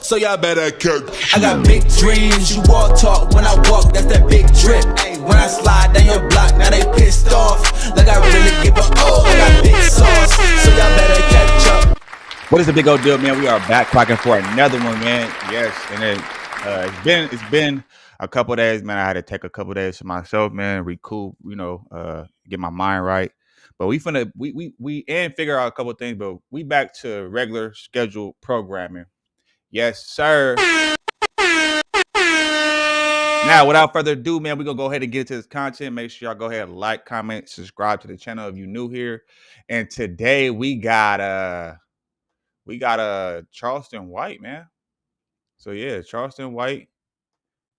so y'all better cook. I got big dreams, you walk talk, when I walk, that's that big drip. When I slide down your block, now they pissed off, like I really give a I got big sauce, so y'all better catch up. What is the big old deal, man? We are back cracking for another one, man. Yes, and it's been a couple days, man. I had to take a couple days for myself, man, recoup, get my mind right. But we figure out a couple of things, but we back to regular scheduled programming. Yes, sir. Now, without further ado, man, we're going to go ahead and get into this content. Make sure y'all go ahead and like, comment, subscribe to the channel if you're new here. And today we got Charleston White, man. So yeah, Charleston White,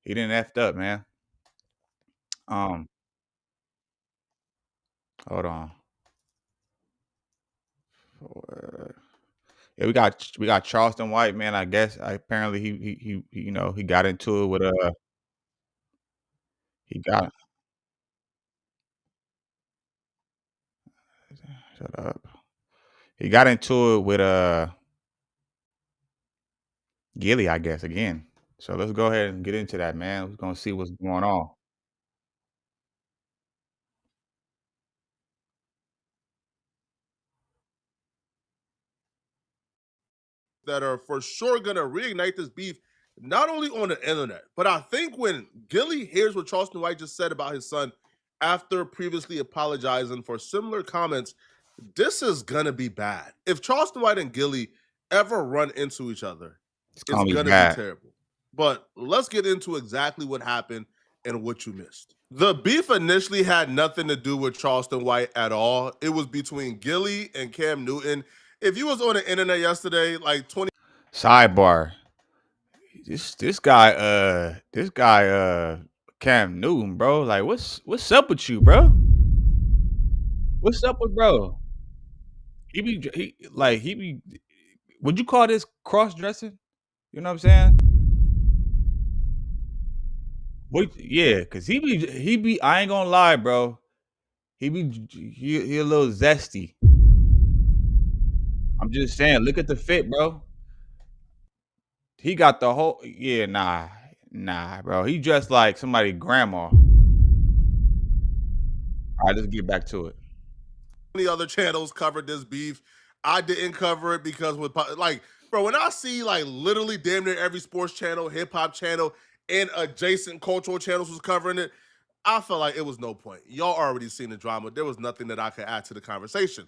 he didn't effed up, man. Hold on. Yeah, we got Charleston White, man. I guess apparently he got into it with he got shut up. He got into it with Gillie, I guess, again. So let's go ahead and get into that, man. We're gonna see what's going on. That are for sure gonna reignite this beef, not only on the internet, but I think when Gillie hears what Charleston White just said about his son after previously apologizing for similar comments, this is gonna be bad. If Charleston White and Gillie ever run into each other, it's gonna be terrible. But let's get into exactly what happened and what you missed. The beef initially had nothing to do with Charleston White at all. It was between Gillie and Cam Newton. If you was on the internet yesterday, like 20 sidebar, this guy Cam Newton, bro, like what's up with you, bro? What's up with bro? He be would you call this cross-dressing? You know what I'm saying? Yeah, cause he be I ain't gonna lie, bro. He a little zesty. I'm just saying, look at the fit, bro. He got the whole nah, bro. He dressed like somebody's grandma. All right, let's get back to it. Many other channels covered this beef. I didn't cover it because bro, when I see like literally damn near every sports channel, hip hop channel, and adjacent cultural channels was covering it, I felt like it was no point. Y'all already seen the drama. There was nothing that I could add to the conversation.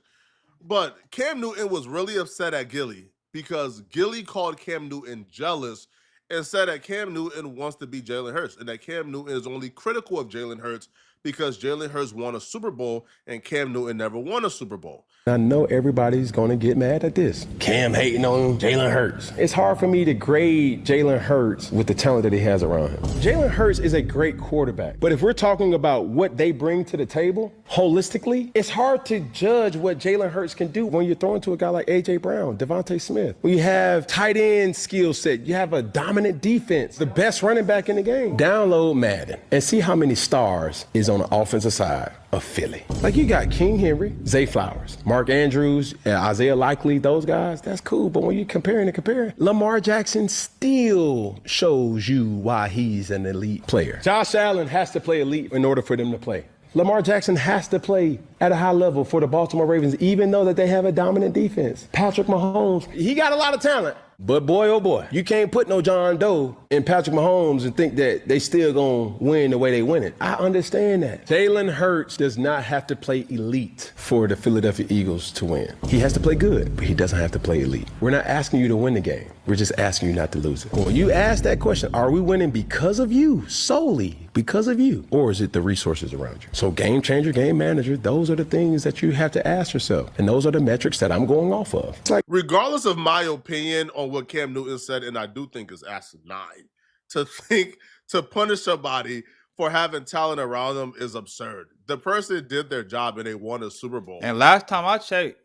But Cam Newton was really upset at Gillie because Gillie called Cam Newton jealous and said that Cam Newton wants to be Jalen Hurts and that Cam Newton is only critical of Jalen Hurts because Jalen Hurts won a Super Bowl and Cam Newton never won a Super Bowl. I know everybody's going to get mad at this. Cam hating on Jalen Hurts. It's hard for me to grade Jalen Hurts with the talent that he has around him. Jalen Hurts is a great quarterback, but if we're talking about what they bring to the table holistically, it's hard to judge what Jalen Hurts can do when you're throwing to a guy like A.J. Brown, Devontae Smith. When you have tight end skill set, you have a dominant defense, the best running back in the game. Download Madden and see how many stars is on the offensive side of Philly. Like you got King Henry, Zay Flowers, Mark Andrews, Isaiah Likely, those guys, that's cool. But when you're comparing, Lamar Jackson still shows you why he's an elite player. Josh Allen has to play elite in order for them to play. Lamar Jackson has to play at a high level for the Baltimore Ravens, even though that they have a dominant defense. Patrick Mahomes, he got a lot of talent. But boy, oh boy, you can't put no John Doe in Patrick Mahomes and think that they still gonna win the way they win it. I understand that. Jalen Hurts does not have to play elite for the Philadelphia Eagles to win. He has to play good, but he doesn't have to play elite. We're not asking you to win the game. We're just asking you not to lose it. When you ask that question, are we winning because of you, solely because of you, or is it the resources around you? So game changer, game manager, those are the things that you have to ask yourself. And those are the metrics that I'm going off of. It's like, regardless of my opinion on what Cam Newton said, and I do think is asinine, to punish somebody for having talent around them is absurd. The person did their job and they won a Super Bowl. And last time I checked,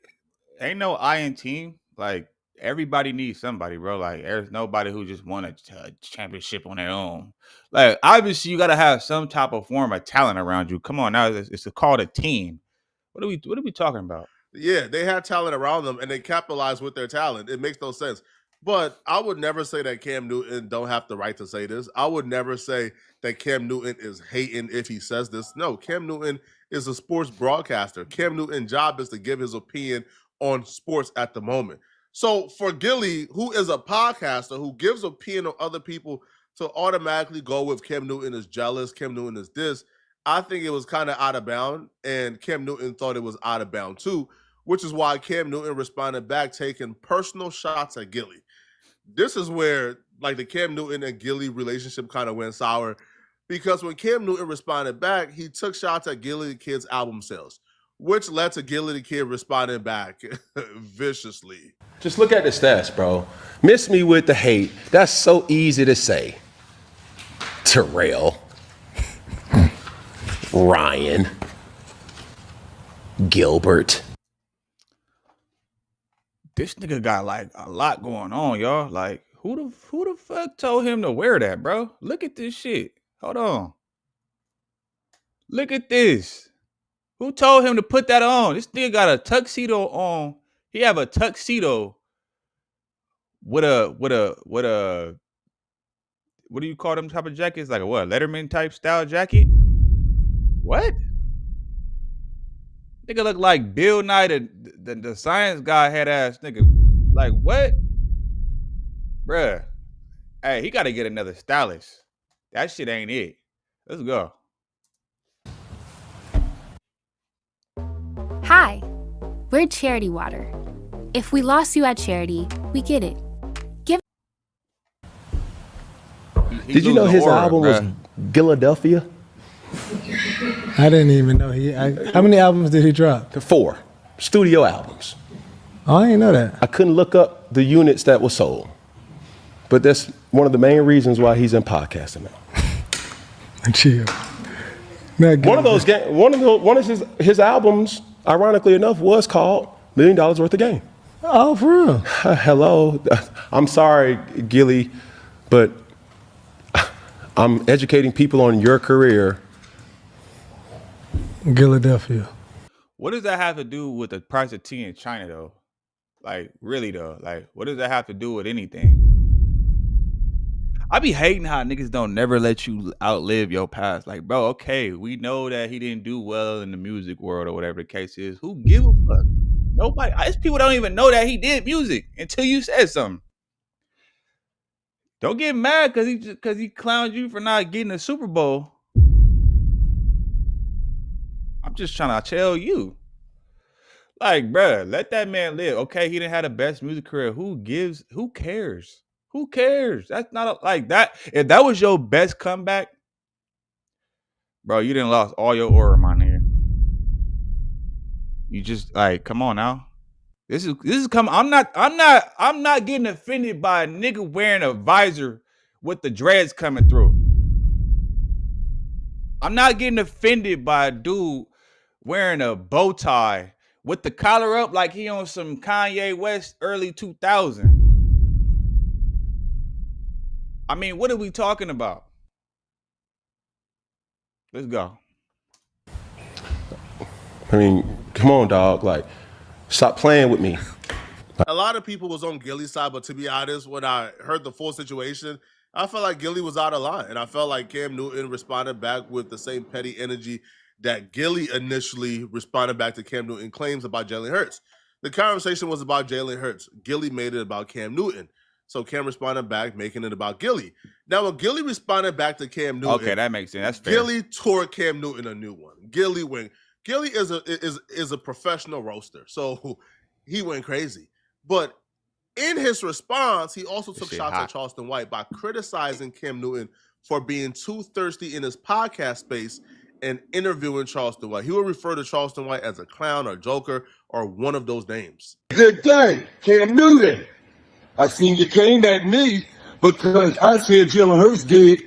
ain't no iron team. Like, everybody needs somebody, bro. Like, there's nobody who just won a championship on their own. Like, obviously, you got to have some type of form of talent around you. Come on, now it's called a team. What are we talking about? Yeah, they had talent around them and they capitalized with their talent. It makes no sense. But I would never say that Cam Newton don't have the right to say this. I would never say that Cam Newton is hating if he says this. No, Cam Newton is a sports broadcaster. Cam Newton's job is to give his opinion on sports at the moment. So for Gillie, who is a podcaster who gives opinion on other people, to automatically go with Cam Newton is jealous, Cam Newton is this, I think it was kind of out of bound, and Cam Newton thought it was out of bound too, which is why Cam Newton responded back, taking personal shots at Gillie. This is where like the Cam Newton and Gillie relationship kind of went sour, because when Cam Newton responded back, he took shots at Gillie the Kid's album sales, which led to Gillie the Kid responding back viciously. Just look at the stats, bro. Miss me with the hate. That's so easy to say. Terrell, Ryan, Gilbert. This nigga got like a lot going on, y'all. Like, who the fuck told him to wear that, bro? Look at this shit. Hold on. Look at this. Who told him to put that on? This nigga got a tuxedo on. He have a tuxedo with a what do you call them type of jackets? Like a what? Letterman type style jacket? What? Nigga look like Bill Nye, the science guy head ass nigga. Like what? Bruh. Hey, he gotta get another stylist. That shit ain't it. Let's go. Hi, we're Charity Water. If we lost you at Charity, we get it. Did you know his album was Philadelphia? I didn't even know how many albums did he drop? 4 studio albums. Oh, I didn't know that. I couldn't look up the units that were sold, but that's one of the main reasons why he's in podcasting now. Chill. One of his albums, ironically enough, was called $1 Million Worth of Game. Oh, for real? Hello, I'm sorry, Gillie, but I'm educating people on your career. Philadelphia. What does that have to do with the price of tea in China, though? Like, really, though? Like, what does that have to do with anything? I be hating how niggas don't never let you outlive your past. Like, bro, okay, we know that he didn't do well in the music world or whatever the case is. Who give a fuck? Nobody. These people don't even know that he did music until you said something. Don't get mad because he clowned you for not getting a Super Bowl. I'm just trying to tell you. Like, bruh, let that man live. Okay, he didn't have the best music career. Who cares? Who cares? That's not like that. If that was your best comeback, bro, you didn't lost all your aura, my nigga. You just like, come on now. This is coming. I'm not getting offended by a nigga wearing a visor with the dreads coming through. I'm not getting offended by a dude wearing a bow tie with the collar up like he on some Kanye West early 2000. I mean, what are we talking about? Let's go. I mean, come on, dog. Like, stop playing with me. A lot of people was on Gillie's side, but to be honest, when I heard the full situation, I felt like Gillie was out of line. And I felt like Cam Newton responded back with the same petty energy that Gillie initially responded back to Cam Newton claims about Jalen Hurts. The conversation was about Jalen Hurts. Gillie made it about Cam Newton. So Cam responded back, making it about Gillie. Now, when Gillie responded back to Cam Newton, okay, that makes sense. That's fair. Gillie tore Cam Newton a new one. Gillie is a professional roaster, so he went crazy. But in his response, he also took shots at Charleston White by criticizing Cam Newton for being too thirsty in his podcast space and interviewing Charleston White. He would refer to Charleston White as a clown or joker or one of those names. Good day, Cam Newton. I seen you came at me because I said Jalen Hurts did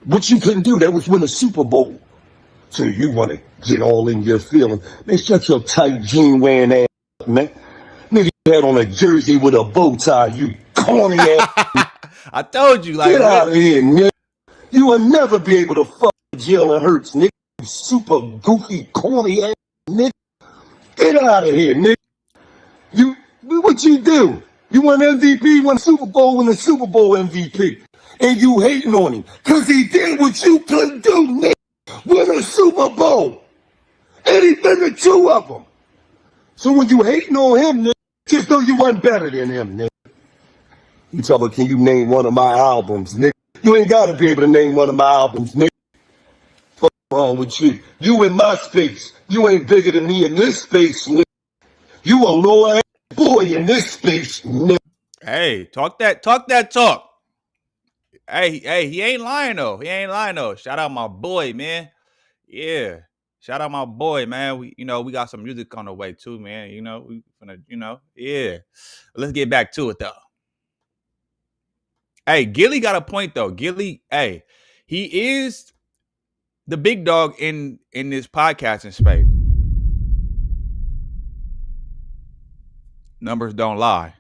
what you couldn't do. That was win a Super Bowl. So you want to get all in your feelings. Man, shut your tight jean wearing ass up, man. Nigga had on a jersey with a bow tie, you corny ass. I told you, like, get out of here, nigga. You will never be able to fuck Jalen Hurts, nigga. You super goofy, corny ass nigga. Get out of here, nigga. What you do? You won MVP, won Super Bowl, won the Super Bowl MVP. And you hating on him. Because he did what you couldn't do, nigga. Win a Super Bowl. And he been to 2 of them. So when you hating on him, nigga, just know you wasn't better than him, nigga. You talk about, can you name one of my albums, nigga? You ain't got to be able to name one of my albums, nigga. What's wrong with you? You in my space. You ain't bigger than me in this space, nigga. You a lower ass boy in this space, nigga. Hey, talk. Hey, he ain't lying though. Shout out my boy, man. Yeah. Shout out my boy, man. We got some music on the way too, man. We gonna, yeah. Let's get back to it though. Hey, Gillie got a point though. Gillie, hey, he is the big dog in this podcasting space. Numbers don't lie.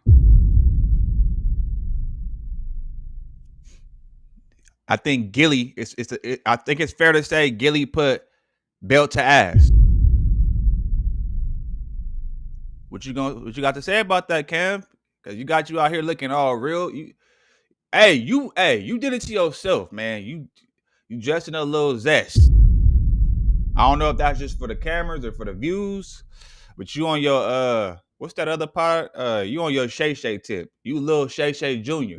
I think Gillie, I think it's fair to say Gillie put belt to ass. What you got to say about that, Cam? Because you got you out here looking all real. You did it to yourself, man. You just in a little zest. I don't know if that's just for the cameras or for the views, but you on your what's that other part? You on your Shay Shay tip. You little Shay Shay Jr.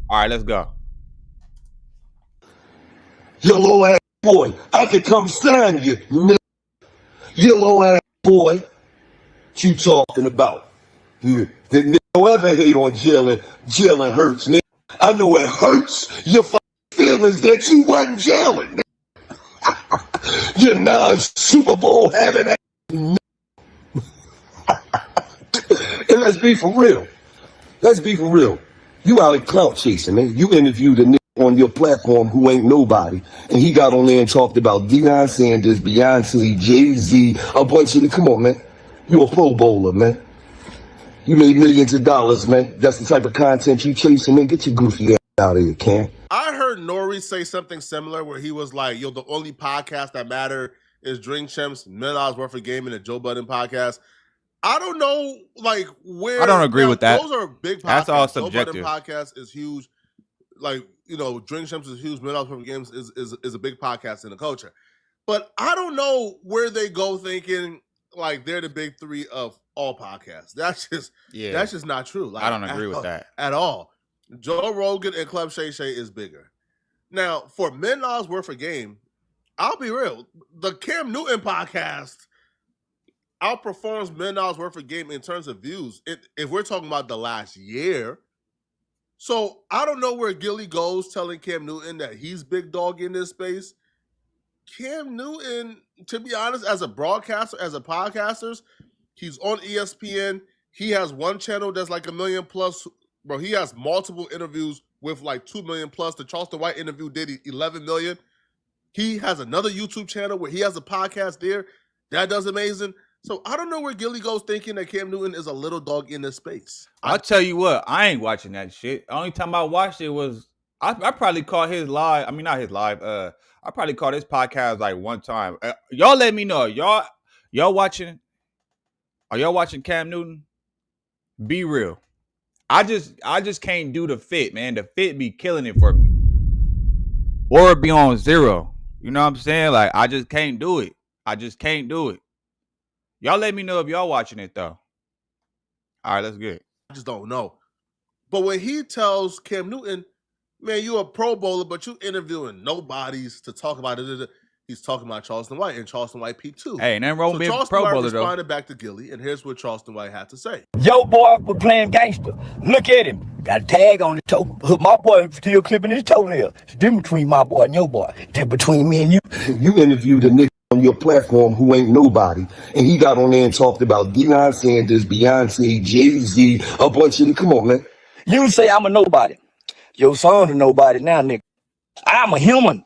All right, let's go. Yellow ass boy, I could come sign you, nigga. Yellow ass boy, what you talking about? The nigga don't ever hate on Jalen Hurts, nigga. I know it hurts your feelings that you wasn't Jalen, nigga. You're not Super Bowl having that. And let's be for real. You out of clout chasing, man. You interviewed a nigga on your platform who ain't nobody. And he got on there and talked about Deion Sanders, Beyonce, Jay-Z, a bunch of them. Come on, man. You a Pro Bowler, man. You made millions of dollars, man. That's the type of content you chasing, man. Get your goofy ass out of here, Cam. I heard Nori say something similar where he was like, yo, the only podcast that matter is Drink Champs, $1 million worth of game, and the Joe Budden podcast. I don't know, like, where. I don't agree with that. Those are big podcasts. That's all subjective. Joe Budden podcast is huge. Like, Drink Champs is huge. $1 million worth of games is a big podcast in the culture. But I don't know where they go thinking, like, they're the big 3 of all podcasts. That's just not true. Like, I don't agree with that at all. Joe Rogan and Club Shay Shay is bigger. Now, for $1 million worth of game, I'll be real. The Cam Newton podcast outperforms $1 million worth of game in terms of views. If we're talking about the last year. So I don't know where Gillie goes telling Cam Newton that he's big dog in this space. Cam Newton, to be honest, as a broadcaster, as a podcaster, he's on ESPN. He has one channel that's like 1 million plus. Bro, he has multiple interviews with like 2 million plus. The Charleston White interview did 11 million. He has another YouTube channel where he has a podcast there. That does amazing. So I don't know where Gillie goes thinking that Cam Newton is a little dog in this space. I'll tell you what, I ain't watching that shit. The only time I watched it was I probably caught his live. I mean, not his live. I probably caught his podcast like one time. Y'all let me know. Y'all watching? Are y'all watching Cam Newton? Be real. I just can't do the fit, man. The fit be killing it for me. Or it be on 0. You know what I'm saying? Like, I just can't do it. Y'all let me know if y'all watching it, though. All right, let's get it. I just don't know. But when he tells Cam Newton, man, you a Pro Bowler, but you interviewing nobodies to talk about it. He's talking about Charleston White and Charleston White P2. Hey, and then wrong being Pro Bowler, though. Responded back to Gillie, and here's what Charleston White had to say. Yo, boy, we're playing gangster. Look at him. Got a tag on his toe. My boy still clipping his toenail. It's different between my boy and your boy. It's between me and you. You interviewed a nigga on your platform who ain't nobody, and he got on there and talked about Deion Sanders, Beyonce, Jay-Z, a bunch of them. Come on, man. You say I'm a nobody. Your son's a nobody now, nigga. I'm a human.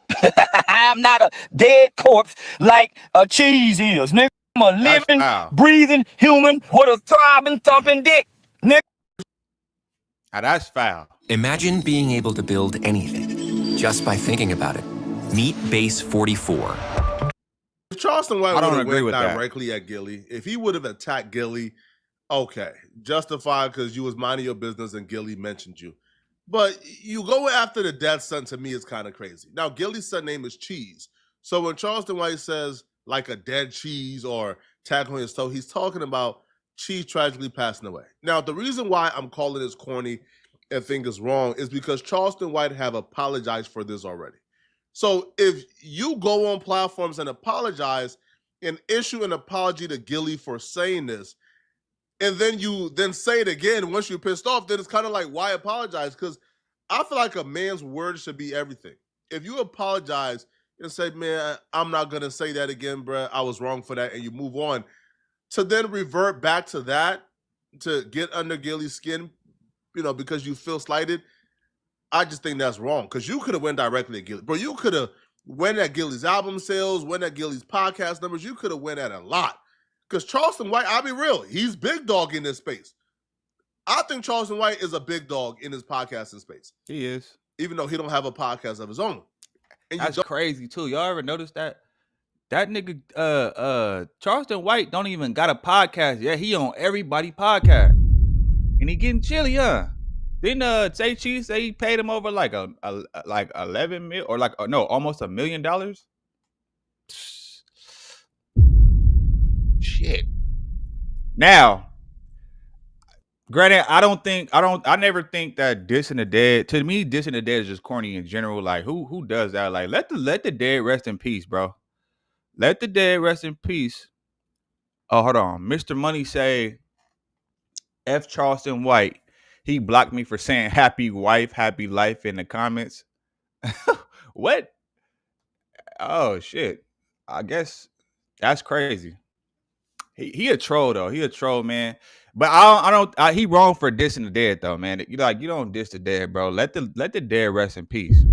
I'm not a dead corpse like a cheese is, nigga. I'm a living, breathing human with a throbbing, thumping dick, nigga. Now that's foul. Imagine being able to build anything just by thinking about it. Meet Base 44. If Charleston White would have went with directly at Gillie, if he would have attacked Gillie Okay, justified because you was minding your business and Gillie mentioned you. But you go after the dead son, to me is kind of crazy. Now, Gillie's son name is Cheese. So when Charleston White says like a dead cheese or tackling his toe, he's talking about Cheese tragically passing away. Now, the reason why I'm calling this corny and think it's wrong is because Charleston White have apologized for this already. So if you go on platforms and apologize and issue an apology to Gillie for saying this, and then you then say it again once you're pissed off, then it's kind of like, why apologize? Because I feel like a man's word should be everything. If you apologize and say, man, I'm not going to say that again, bro, I was wrong for that, and you move on, to then revert back to that, to get under Gillie's skin, because you feel slighted, I just think that's wrong. Because you could have went directly at Gillie. Bro, you could have went at Gillie's album sales, went at Gillie's podcast numbers. You could have went at a lot. Because Charleston White, I'll be real, he's big dog in this space. I think Charleston White is a big dog in his podcasting space. He is. Even though he don't have a podcast of his own. And that's crazy, too. Y'all ever notice that? That nigga, Charleston White don't even got a podcast. Yeah, he on everybody podcast. And he getting chilly, huh? Didn't Tay Cheese say he paid him over like like 11 mil or almost $1 million? Shit. Now, granted, I never think that dissing the dead. To me, dissing the dead is just corny in general. Like, who does that? Like, let the dead rest in peace, bro. Let the dead rest in peace. Oh, hold on. Mr. Money say F Charleston White. He blocked me for saying happy wife, happy life in the comments. What? Oh shit. I guess that's crazy. He a troll though. He a troll, man. But he wrong for dissing the dead though, man. You don't diss the dead, bro. Let the dead rest in peace.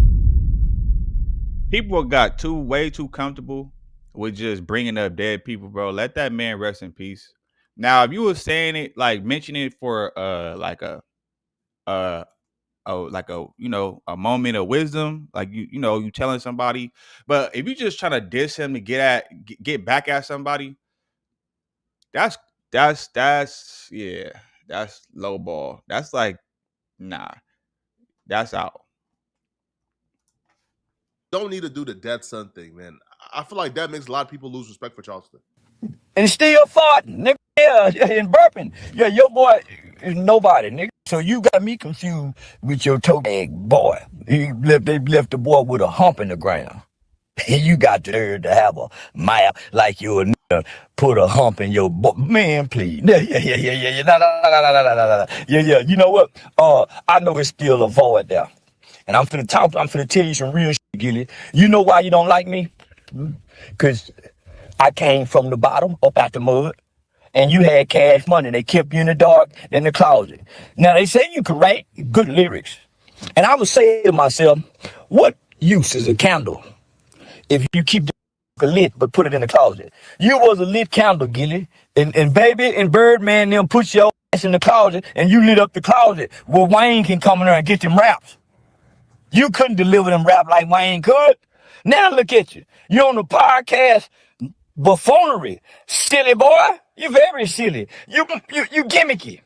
People got way too comfortable with just bringing up dead people, bro. Let that man rest in peace. Now, if you were saying it, like mentioning it for a moment of wisdom, like you telling somebody, but if you just trying to diss him to get back at somebody, that's low ball. That's like, nah, that's out. Don't need to do the dead son thing, man. I feel like that makes a lot of people lose respect for Charleston. And still farting, nigga. Yeah, and burping. Yeah, your boy is nobody, nigga. So you got me confused with your toe egg boy. They left the boy with a hump in the ground. And you got the nerve to have a mouth like you a nigga put a hump in your boy. Man, please. Yeah. No. Yeah. You know what? I know it's still a void there. And I'm finna tell you some real shit, Gillie. You know why you don't like me? Because I came from the bottom up out the mud. And you had cash money. They kept you in the dark, in the closet. Now, they say you can write good lyrics. And I would say to myself, what use is a candle if you keep the lit but put it in the closet? You was a lit candle, Gillie. And baby and Birdman them put your ass in the closet and you lit up the closet where Wayne can come in there and get them raps. You couldn't deliver them rap like Wayne could. Now look at you. You're on the podcast buffoonery. Silly boy. You're very silly. You gimmicky.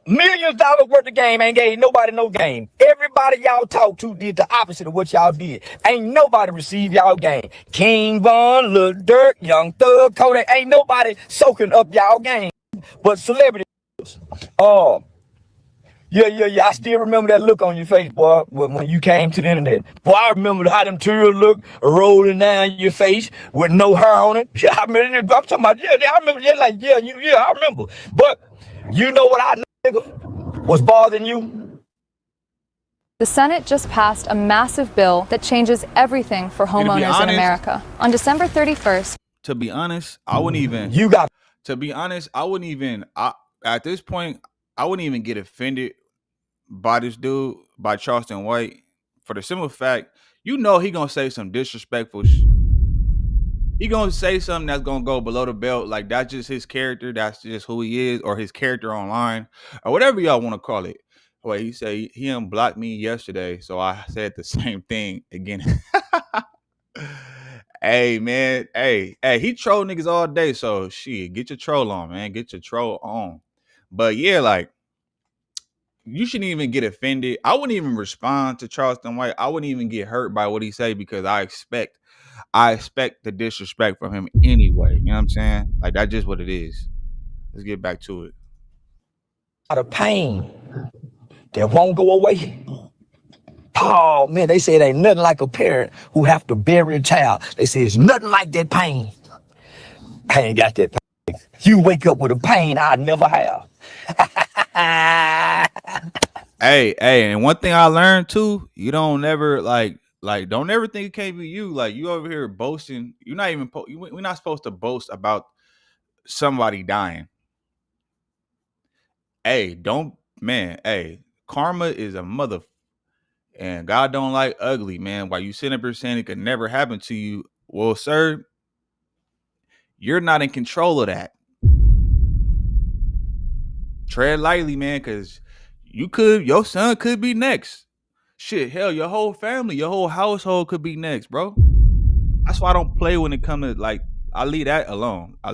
$millions worth of game ain't gave nobody no game. Everybody y'all talked to did the opposite of what y'all did. Ain't nobody received y'all game. King Von, Lil Durk, Young Thug, Kodak, ain't nobody soaking up y'all game. But celebrities. Yeah. I still remember that look on your face, boy, when you came to the internet. Boy, I remember how them tears look rolling down your face with no hair on it. Yeah, I remember. I'm talking about, I remember. I remember. But you know what was bothering you? The Senate just passed a massive bill that changes everything for homeowners in America. On December 31st. To be honest, I wouldn't even. At this point, I wouldn't even get offended by this dude, by Charleston White, for the simple fact, he gonna say some disrespectful he gonna say something that's gonna go below the belt. Like, that's just his character. That's just who he is, or his character online, or whatever y'all want to call it. Wait, he say he unblocked me yesterday, so I said the same thing again. Hey, man. Hey, he troll niggas all day. So, shit, get your troll on, man. Get your troll on. But, yeah, like, you shouldn't even get offended. I wouldn't even respond to Charleston White. I wouldn't even get hurt by what he say because I expect the disrespect from him anyway. You know what I'm saying? Like, that's just what it is. Let's get back to it. Out of pain that won't go away. Oh, man, they say it ain't nothing like a parent who have to bury a child. They say it's nothing like that pain. I ain't got that pain. You wake up with a pain I never have. Hey, and one thing I learned too, you don't never like don't ever think it can't be you. Like you over here boasting. You're not even we're not supposed to boast about somebody dying. Hey, karma is a mother, and God don't like ugly, man. While you sitting up here saying it could never happen to you, well, sir, you're not in control of that. Tread lightly, man, because your son could be next. Shit, hell, your whole family, your whole household could be next, bro. That's why I don't play when it comes to like. I leave that alone. I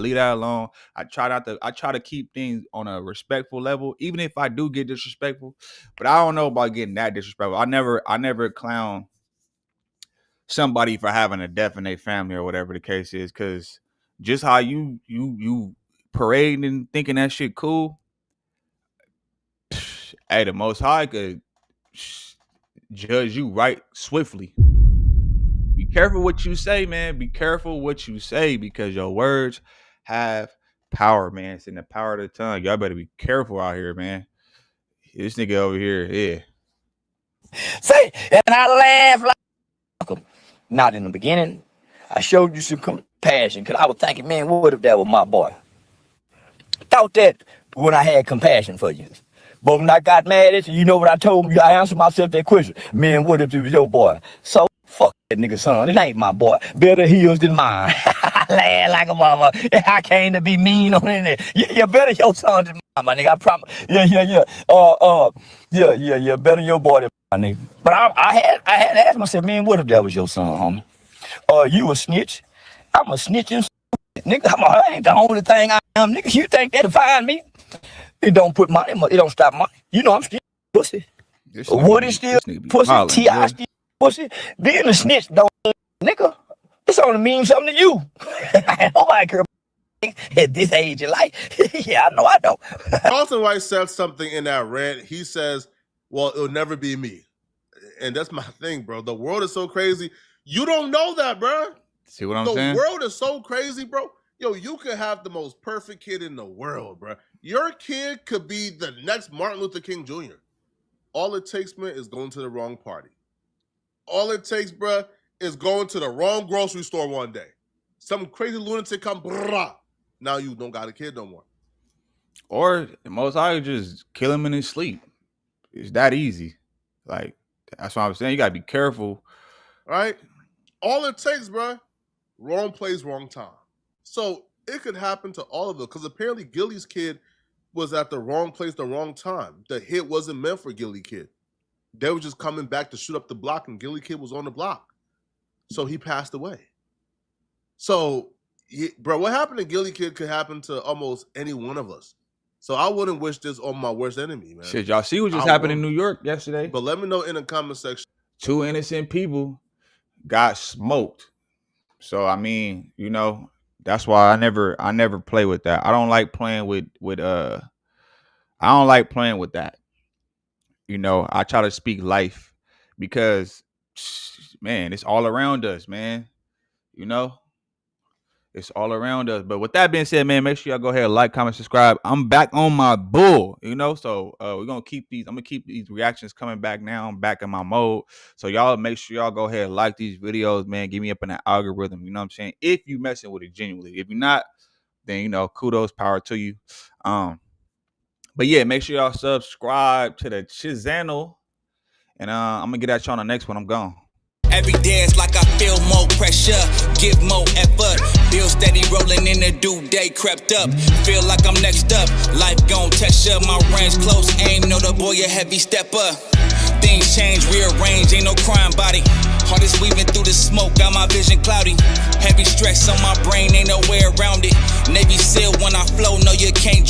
try to keep things on a respectful level, even if I do get disrespectful. But I don't know about getting that disrespectful. I never clown somebody for having a death in their family or whatever the case is, because just how you parading and thinking that shit cool. Hey, the Most High could judge you right swiftly. Be careful what you say, man. Be careful what you say because your words have power, man. It's in the power of the tongue. Y'all better be careful out here, man. This nigga over here, yeah. Say, and I laugh like not in the beginning. I showed you some compassion because I was thinking, man, what if that was my boy? Thought that when I had compassion for you. But when I got mad at you, you know what I told you? I answered myself that question. Man, what if it was your boy? So, fuck that nigga son. It ain't my boy. Better heels than mine. I laugh like a mama. I came to be mean on it. You better your son than mine, my nigga. I promise. Yeah. Better your boy than my nigga. But I had to ask myself, man, what if that was your son, homie? You a snitch? I'm a snitch and nigga. I ain't the only thing I am, nigga. You think that define me? It don't put money. It don't stop money. You know I'm still pussy. What is still pussy? T.I. still pussy. Being a snitch, don't nigga. It's only mean something to you. Nobody care at this age of life. Yeah, I know I don't. Charleston White said something in that rant. He says, "Well, it'll never be me," and that's my thing, bro. The world is so crazy. You don't know that, bro. See what I'm saying? The world is so crazy, bro. Yo, you could have the most perfect kid in the world, bro. Your kid could be the next Martin Luther King Jr. All it takes, man, is going to the wrong party. All it takes, bro, is going to the wrong grocery store one day. Some crazy lunatic come, brah. Now you don't got a kid no more. Or the Most High just kill him in his sleep. It's that easy. Like, that's what I'm saying. You got to be careful. Right? All it takes, bro, wrong place, wrong time. So it could happen to all of them because apparently Gillie's kid was at the wrong place, the wrong time. The hit wasn't meant for Gillie kid. They were just coming back to shoot up the block and Gillie kid was on the block. So he passed away. So, bro, what happened to Gillie kid could happen to almost any one of us. So I wouldn't wish this on my worst enemy, man. Shit, y'all see what just happened in New York yesterday? But let me know in the comment section. 2 innocent people got smoked. So, I mean, you know, that's why I never play with that. I don't like playing with I don't like playing with that. You know, I try to speak life because, man, it's all around us, man. You know, it's all around us. But with that being said, man, make sure y'all go ahead and like, comment, subscribe. I'm back on my bull, you know, so we're gonna keep these. I'm gonna keep these reactions coming back now. I'm back in my mode. So y'all make sure y'all go ahead and like these videos, man. Get me up in that algorithm. You know what I'm saying? If you messing with it genuinely. If you're not, then you know, kudos, power to you. But yeah, make sure y'all subscribe to the channel. And I'm gonna get at you on the next one. I'm gone. Every day it's like I feel more pressure, give more effort. Bill steady rolling in the due day crept up. Feel like I'm next up, life gon' test ya. My range close, ain't know the boy a heavy stepper. Things change, rearrange, ain't no crime body. Heart is weaving through the smoke, got my vision cloudy. Heavy stress on my brain, ain't no way around it. Navy SEAL when I flow, no you can't